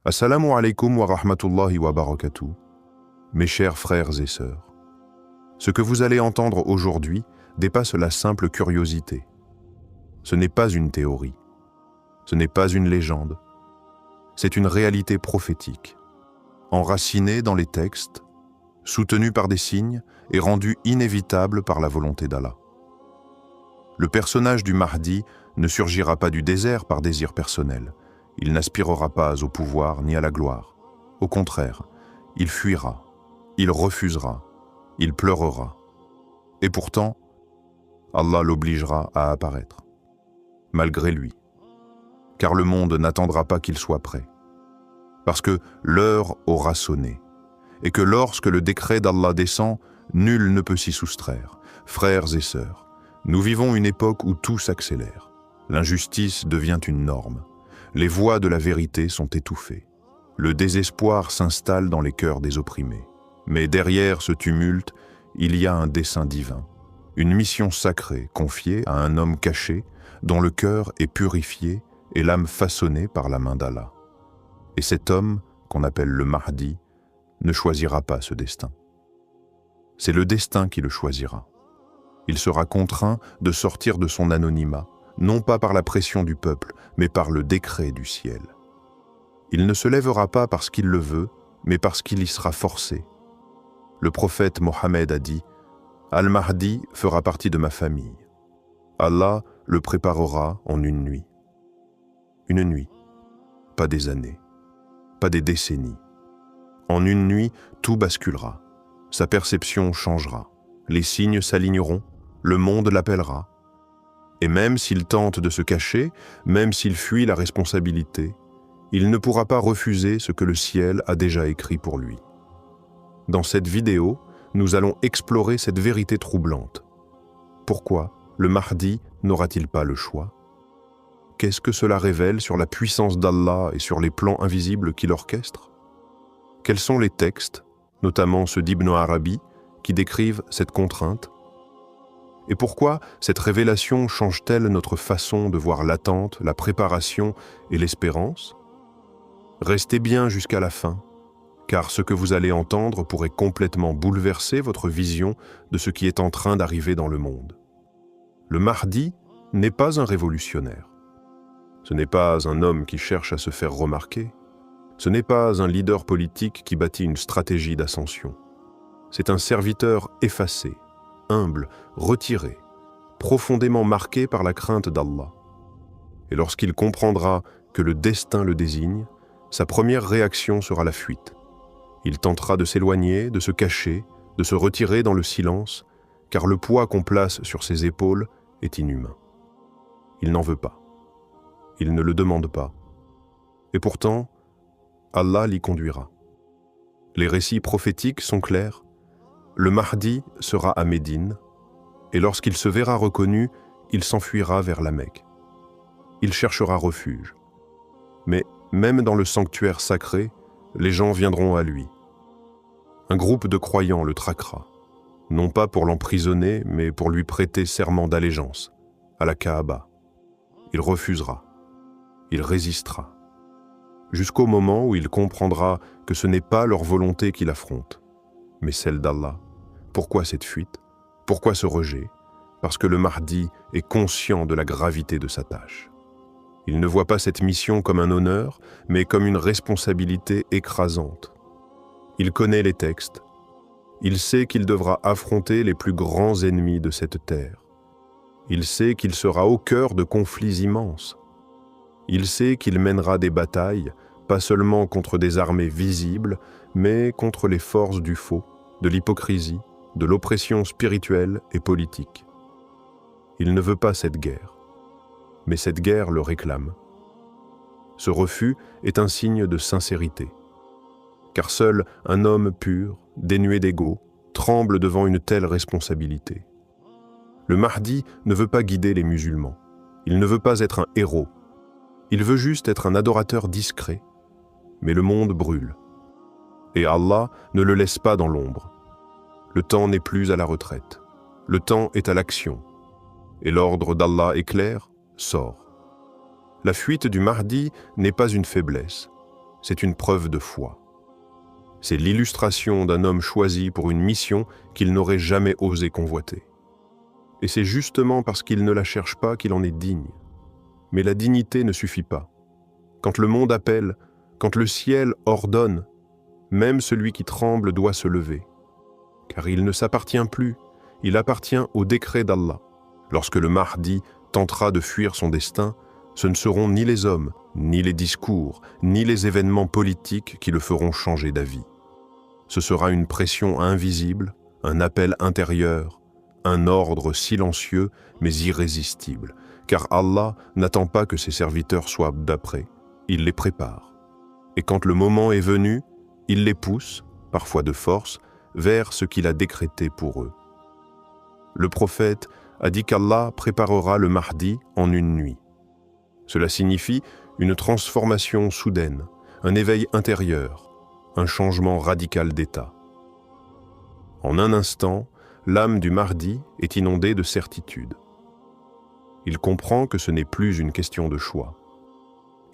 Assalamu alaikum wa rahmatullahi wa barakatuh. Mes chers frères et sœurs, ce que vous allez entendre aujourd'hui dépasse la simple curiosité. Ce n'est pas une théorie, ce n'est pas une légende, c'est une réalité prophétique, enracinée dans les textes, soutenue par des signes et rendue inévitable par la volonté d'Allah. Le personnage du Mahdi ne surgira pas du désert par désir personnel. Il n'aspirera pas au pouvoir ni à la gloire. Au contraire, il fuira, il refusera, il pleurera. Et pourtant, Allah l'obligera à apparaître, malgré lui. Car le monde n'attendra pas qu'il soit prêt. Parce que l'heure aura sonné, et que lorsque le décret d'Allah descend, nul ne peut s'y soustraire. Frères et sœurs, nous vivons une époque où tout s'accélère. L'injustice devient une norme. Les voix de la vérité sont étouffées. Le désespoir s'installe dans les cœurs des opprimés. Mais derrière ce tumulte, il y a un dessein divin, une mission sacrée confiée à un homme caché, dont le cœur est purifié et l'âme façonnée par la main d'Allah. Et cet homme, qu'on appelle le Mahdi, ne choisira pas ce destin. C'est le destin qui le choisira. Il sera contraint de sortir de son anonymat, non pas par la pression du peuple, mais par le décret du ciel. Il ne se lèvera pas parce qu'il le veut, mais parce qu'il y sera forcé. Le prophète Mohammed a dit « Al-Mahdi fera partie de ma famille. Allah le préparera en une nuit. » Une nuit, pas des années, pas des décennies. En une nuit, tout basculera. Sa perception changera. Les signes s'aligneront, le monde l'appellera. Et même s'il tente de se cacher, même s'il fuit la responsabilité, il ne pourra pas refuser ce que le ciel a déjà écrit pour lui. Dans cette vidéo, nous allons explorer cette vérité troublante. Pourquoi le Mahdi n'aura-t-il pas le choix? Qu'est-ce que cela révèle sur la puissance d'Allah et sur les plans invisibles qu'il orchestre? Quels sont les textes, notamment ceux d'Ibn Arabi, qui décrivent cette contrainte? Et pourquoi cette révélation change-t-elle notre façon de voir l'attente, la préparation et l'espérance? Restez bien jusqu'à la fin, car ce que vous allez entendre pourrait complètement bouleverser votre vision de ce qui est en train d'arriver dans le monde. Le Mahdi n'est pas un révolutionnaire. Ce n'est pas un homme qui cherche à se faire remarquer. Ce n'est pas un leader politique qui bâtit une stratégie d'ascension. C'est un serviteur effacé, humble, retiré, profondément marqué par la crainte d'Allah. Et lorsqu'il comprendra que le destin le désigne, sa première réaction sera la fuite. Il tentera de s'éloigner, de se cacher, de se retirer dans le silence, car le poids qu'on place sur ses épaules est inhumain. Il n'en veut pas. Il ne le demande pas. Et pourtant, Allah l'y conduira. Les récits prophétiques sont clairs. Le Mahdi sera à Médine, et lorsqu'il se verra reconnu, il s'enfuira vers la Mecque. Il cherchera refuge. Mais même dans le sanctuaire sacré, les gens viendront à lui. Un groupe de croyants le traquera, non pas pour l'emprisonner, mais pour lui prêter serment d'allégeance, à la Kaaba. Il refusera, il résistera, jusqu'au moment où il comprendra que ce n'est pas leur volonté qu'il affronte, mais celle d'Allah. Pourquoi cette fuite? Pourquoi ce rejet? Parce que le Mahdi est conscient de la gravité de sa tâche. Il ne voit pas cette mission comme un honneur, mais comme une responsabilité écrasante. Il connaît les textes. Il sait qu'il devra affronter les plus grands ennemis de cette terre. Il sait qu'il sera au cœur de conflits immenses. Il sait qu'il mènera des batailles, pas seulement contre des armées visibles, mais contre les forces du faux, de l'hypocrisie, de l'oppression spirituelle et politique. Il ne veut pas cette guerre, mais cette guerre le réclame. Ce refus est un signe de sincérité, car seul un homme pur, dénué d'ego, tremble devant une telle responsabilité. Le Mahdi ne veut pas guider les musulmans, il ne veut pas être un héros, il veut juste être un adorateur discret, mais le monde brûle. Et Allah ne le laisse pas dans l'ombre. Le temps n'est plus à la retraite. Le temps est à l'action. Et l'ordre d'Allah est clair, sort. La fuite du Mahdi n'est pas une faiblesse. c'est une preuve de foi. C'est l'illustration d'un homme choisi pour une mission qu'il n'aurait jamais osé convoiter. Et c'est justement parce qu'il ne la cherche pas qu'il en est digne. Mais la dignité ne suffit pas. Quand le monde appelle, quand le ciel ordonne, même celui qui tremble doit se lever. Car il ne s'appartient plus, il appartient au décret d'Allah. Lorsque le Mahdi tentera de fuir son destin, ce ne seront ni les hommes, ni les discours, ni les événements politiques qui le feront changer d'avis. Ce sera une pression invisible, un appel intérieur, un ordre silencieux mais irrésistible, car Allah n'attend pas que ses serviteurs soient d'après, il les prépare. Et quand le moment est venu, il les pousse, parfois de force, vers ce qu'il a décrété pour eux. Le prophète a dit qu'Allah préparera le Mahdi en une nuit. Cela signifie une transformation soudaine, un éveil intérieur, un changement radical d'état. En un instant, l'âme du Mahdi est inondée de certitude. Il comprend que ce n'est plus une question de choix.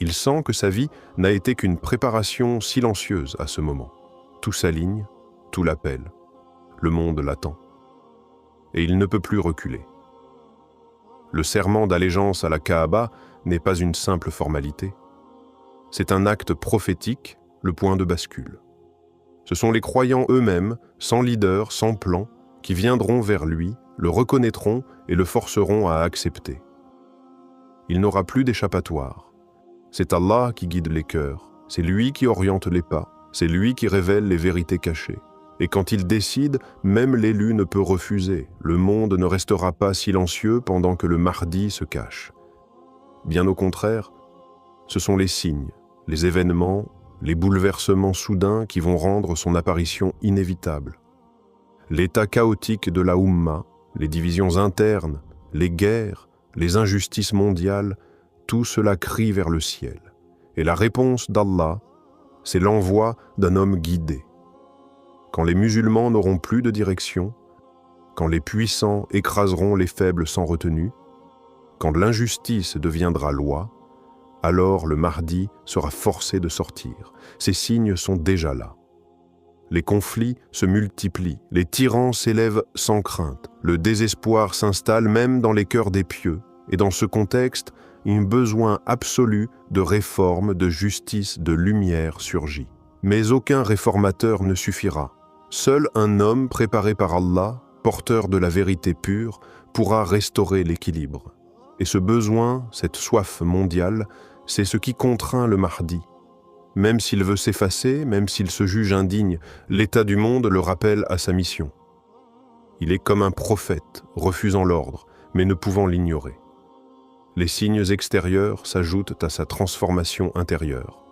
Il sent que sa vie n'a été qu'une préparation silencieuse à ce moment. Tout s'aligne, tout l'appelle. Le monde l'attend. Et il ne peut plus reculer. Le serment d'allégeance à la Kaaba n'est pas une simple formalité. C'est un acte prophétique, le point de bascule. Ce sont les croyants eux-mêmes, sans leader, sans plan, qui viendront vers lui, le reconnaîtront et le forceront à accepter. Il n'aura plus d'échappatoire. C'est Allah qui guide les cœurs, c'est lui qui oriente les pas, c'est lui qui révèle les vérités cachées. Et quand il décide, même l'élu ne peut refuser. Le monde ne restera pas silencieux pendant que le Mahdi se cache. Bien au contraire, ce sont les signes, les événements, les bouleversements soudains qui vont rendre son apparition inévitable. L'état chaotique de la Oumma, les divisions internes, les guerres, les injustices mondiales, tout cela crie vers le ciel. Et la réponse d'Allah, c'est l'envoi d'un homme guidé. Quand les musulmans n'auront plus de direction, quand les puissants écraseront les faibles sans retenue, quand l'injustice deviendra loi, alors le Mahdi sera forcé de sortir. Ces signes sont déjà là. Les conflits se multiplient, les tyrans s'élèvent sans crainte, le désespoir s'installe même dans les cœurs des pieux, et dans ce contexte, un besoin absolu de réforme, de justice, de lumière surgit. Mais aucun réformateur ne suffira. Seul un homme préparé par Allah, porteur de la vérité pure, pourra restaurer l'équilibre. Et ce besoin, cette soif mondiale, c'est ce qui contraint le Mahdi. Même s'il veut s'effacer, même s'il se juge indigne, l'état du monde le rappelle à sa mission. Il est comme un prophète, refusant l'ordre, mais ne pouvant l'ignorer. Les signes extérieurs s'ajoutent à sa transformation intérieure.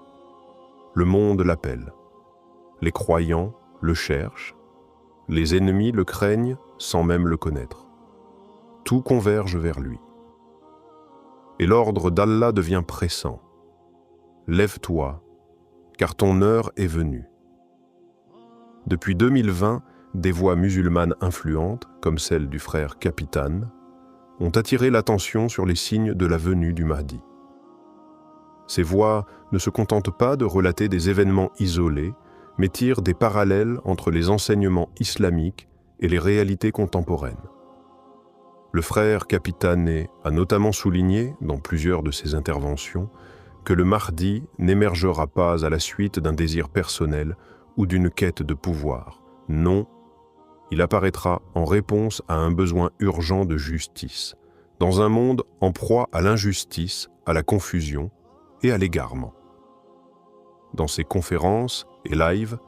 Le monde l'appelle. Les croyants le cherchent. Les ennemis le craignent sans même le connaître. Tout converge vers lui. Et l'ordre d'Allah devient pressant. Lève-toi, car ton heure est venue. Depuis 2020, des voix musulmanes influentes, comme celle du frère Capitane, ont attiré l'attention sur les signes de la venue du Mahdi. Ces voix ne se contentent pas de relater des événements isolés, mais tirent des parallèles entre les enseignements islamiques et les réalités contemporaines. Le frère Capitane a notamment souligné, dans plusieurs de ses interventions, que le Mahdi n'émergera pas à la suite d'un désir personnel ou d'une quête de pouvoir. Non, il apparaîtra en réponse à un besoin urgent de justice, dans un monde en proie à l'injustice, à la confusion et à l'égarement. Dans ses conférences et lives,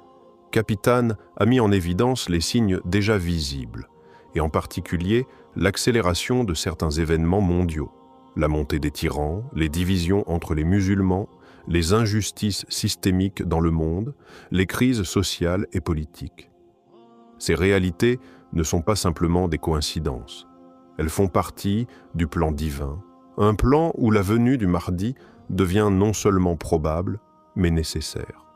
Capitane a mis en évidence les signes déjà visibles, et en particulier l'accélération de certains événements mondiaux, la montée des tyrans, les divisions entre les musulmans, les injustices systémiques dans le monde, les crises sociales et politiques. Ces réalités ne sont pas simplement des coïncidences. Elles font partie du plan divin, un plan où la venue du Mahdi devient non seulement probable, mais nécessaire.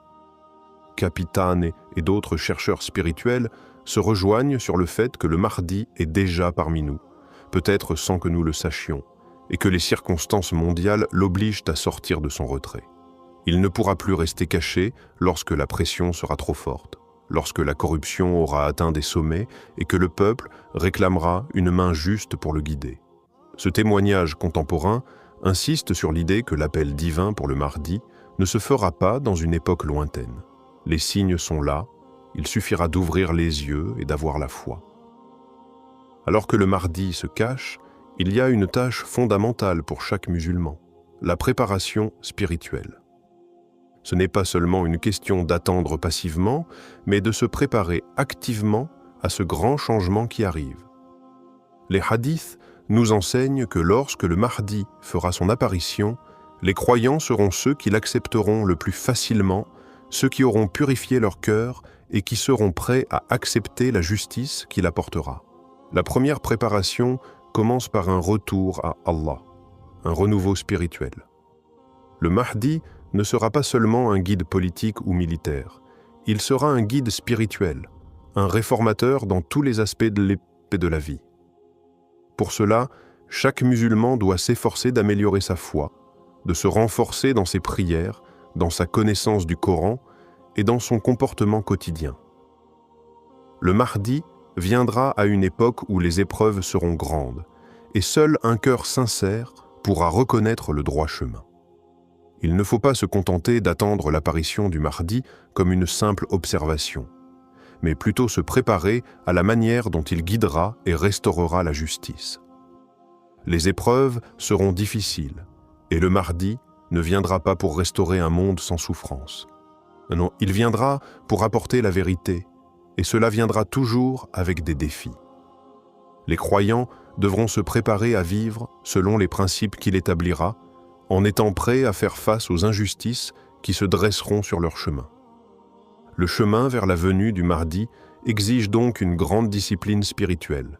Capitane et d'autres chercheurs spirituels se rejoignent sur le fait que le Mahdi est déjà parmi nous, peut-être sans que nous le sachions, et que les circonstances mondiales l'obligent à sortir de son retrait. Il ne pourra plus rester caché lorsque la pression sera trop forte, lorsque la corruption aura atteint des sommets et que le peuple réclamera une main juste pour le guider. Ce témoignage contemporain insiste sur l'idée que l'appel divin pour le Mahdi ne se fera pas dans une époque lointaine. Les signes sont là, il suffira d'ouvrir les yeux et d'avoir la foi. Alors que le Mahdi se cache, il y a une tâche fondamentale pour chaque musulman, la préparation spirituelle. Ce n'est pas seulement une question d'attendre passivement, mais de se préparer activement à ce grand changement qui arrive. Les hadiths nous enseignent que lorsque le Mahdi fera son apparition, les croyants seront ceux qui l'accepteront le plus facilement, ceux qui auront purifié leur cœur et qui seront prêts à accepter la justice qu'il apportera. La première préparation commence par un retour à Allah, un renouveau spirituel. Le Mahdi ne sera pas seulement un guide politique ou militaire, il sera un guide spirituel, un réformateur dans tous les aspects de l'épée de la vie. Pour cela, chaque musulman doit s'efforcer d'améliorer sa foi, de se renforcer dans ses prières, dans sa connaissance du Coran et dans son comportement quotidien. Le Mahdi viendra à une époque où les épreuves seront grandes, et seul un cœur sincère pourra reconnaître le droit chemin. Il ne faut pas se contenter d'attendre l'apparition du Mahdi comme une simple observation, mais plutôt se préparer à la manière dont il guidera et restaurera la justice. Les épreuves seront difficiles, et le Mahdi ne viendra pas pour restaurer un monde sans souffrance. Non, il viendra pour apporter la vérité, et cela viendra toujours avec des défis. Les croyants devront se préparer à vivre selon les principes qu'il établira, en étant prêts à faire face aux injustices qui se dresseront sur leur chemin. Le chemin vers la venue du Mahdi exige donc une grande discipline spirituelle,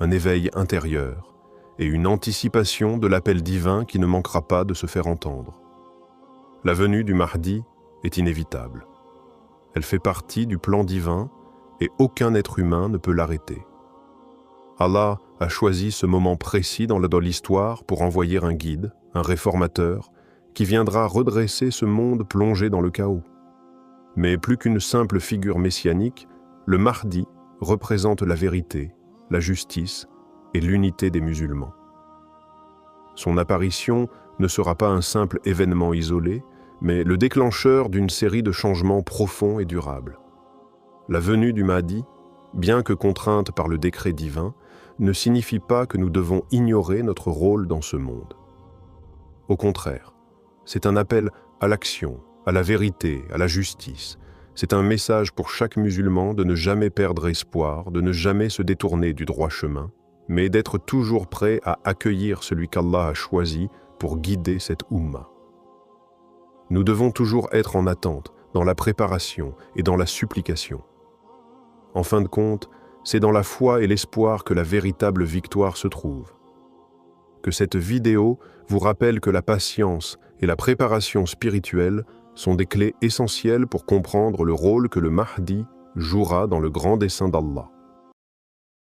un éveil intérieur et une anticipation de l'appel divin qui ne manquera pas de se faire entendre. La venue du Mahdi est inévitable. Elle fait partie du plan divin et aucun être humain ne peut l'arrêter. Allah a choisi ce moment précis dans l'histoire pour envoyer un guide, un réformateur, qui viendra redresser ce monde plongé dans le chaos. Mais plus qu'une simple figure messianique, le Mahdi représente la vérité, la justice et l'unité des musulmans. Son apparition ne sera pas un simple événement isolé, mais le déclencheur d'une série de changements profonds et durables. La venue du Mahdi, bien que contrainte par le décret divin, ne signifie pas que nous devons ignorer notre rôle dans ce monde. Au contraire, c'est un appel à l'action, à la vérité, à la justice. C'est un message pour chaque musulman de ne jamais perdre espoir, de ne jamais se détourner du droit chemin, mais d'être toujours prêt à accueillir celui qu'Allah a choisi pour guider cette Oumma. Nous devons toujours être en attente, dans la préparation et dans la supplication. En fin de compte, c'est dans la foi et l'espoir que la véritable victoire se trouve. Que cette vidéo vous rappelle que la patience et la préparation spirituelle sont des clés essentielles pour comprendre le rôle que le Mahdi jouera dans le grand dessein d'Allah.